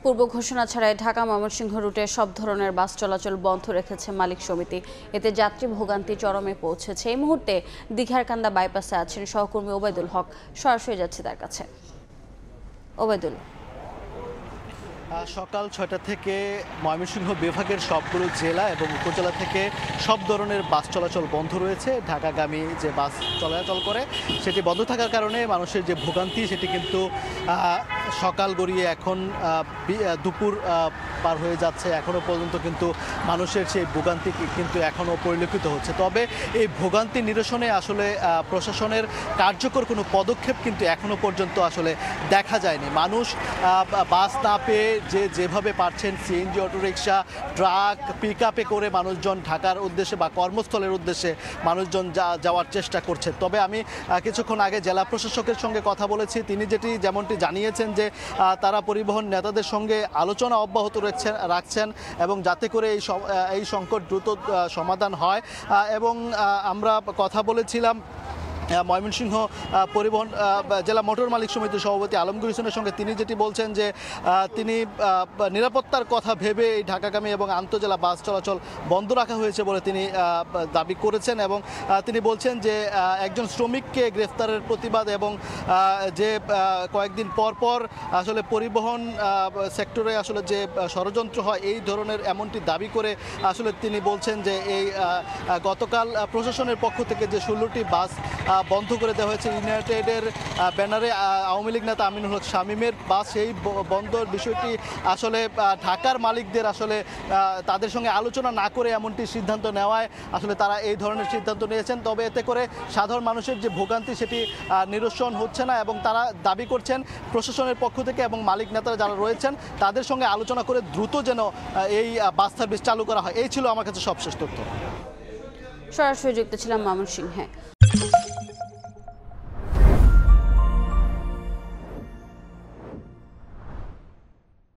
পূর্ব ঘোষণা ছাড়াই ঢাকা ময়মনসিংহ রুটে সব ধরনের বাস চলাচল বন্ধ রেখেছে মালিক সমিতি। এতে যাত্রী ভোগান্তি চরমে পৌঁছেছে। এই মুহূর্তে দীঘারকান্দা বাইপাসে আছেন সহকর্মী ওবায়দুল হক। সরাসরি যাচ্ছে তার কাছে। ওবায়দুল, সকাল ৬টা থেকে ময়মনসিংহ বিভাগের সবগুলো জেলা এবং উপজেলা থেকে সব ধরনের বাস চলাচল বন্ধ রয়েছে। ঢাকাগামী যে বাস চলাচল করে সেটি বন্ধ থাকার কারণে মানুষের যে ভোগান্তি সেটি কিন্তু সকাল গড়িয়ে এখন দুপুর পার হয়ে যাচ্ছে। এখনও পর্যন্ত কিন্তু মানুষের সেই ভোগান্তি কিন্তু এখনও পরিলক্ষিত হচ্ছে। তবে এই ভোগান্তি নিরসনে আসলে প্রশাসনের কার্যকর কোনো পদক্ষেপ কিন্তু এখনও পর্যন্ত আসলে দেখা যায়নি। মানুষ বাস না পেয়ে যেভাবে পারছেন সিএনজি, অটোরিকশা, ট্রাক, পিকআপে করে মানুষজন ঢাকার উদ্দেশ্যে বা কর্মস্থলের উদ্দেশ্যে মানুষজন যাওয়ার চেষ্টা করছে। তবে আমি কিছুক্ষণ আগে জেলা প্রশাসকের সঙ্গে কথা বলেছি। তিনি যেমনটি জানিয়েছেন যে তারা পরিবহন নেতাদের সঙ্গে আলোচনা অব্যাহত রাখছেন এবং যাতে করে এই সংকট দ্রুত সমাধান হয়। এবং আমরা কথা বলেছিলাম ময়মনসিংহ পরিবহন জেলা মোটর মালিক সমিতির সভাপতি আলমগীর হোসেনের সঙ্গে। তিনি যেটি বলছেন যে তিনি নিরাপত্তার কথা ভেবে এই ঢাকাগামী এবং আন্তজেলা বাস চলাচল বন্ধ রাখা হয়েছে বলে তিনি দাবি করেছেন। এবং তিনি বলছেন যে একজন শ্রমিককে গ্রেফতারের প্রতিবাদ এবং যে কয়েকদিন পর আসলে পরিবহন সেক্টরে আসলে যে ষড়যন্ত্র হয় এই ধরনের এমনটি দাবি করে আসলে তিনি বলছেন যে এই গতকাল প্রশাসনের পক্ষ থেকে যে 16টি বাস বন্ধ করে দেওয়া হয়েছে ইউনাইটেডের ব্যানারে, আওয়ামী লীগ নেতা আমিনুল হক শামীমের বাস, সেই বন্ধর বিষয়টি আসলে ঢাকার মালিকদের আসলে তাদের সঙ্গে আলোচনা না করে এমনটি সিদ্ধান্ত নেওয়ায় আসলে তারা এই ধরনের সিদ্ধান্ত নিয়েছেন। তবে এতে করে সাধারণ মানুষের যে ভোগান্তি সেটি নিরসন হচ্ছে না এবং তারা দাবি করছেন প্রশাসনের পক্ষ থেকে এবং মালিক নেতারা যারা রয়েছেন তাদের সঙ্গে আলোচনা করে দ্রুত যেন এই বাস সার্ভিস চালু করা হয়। এই ছিল আমার কাছে সবশেষ তথ্য। সরাসরি যুক্ত ছিলাম ময়মনসিংহে।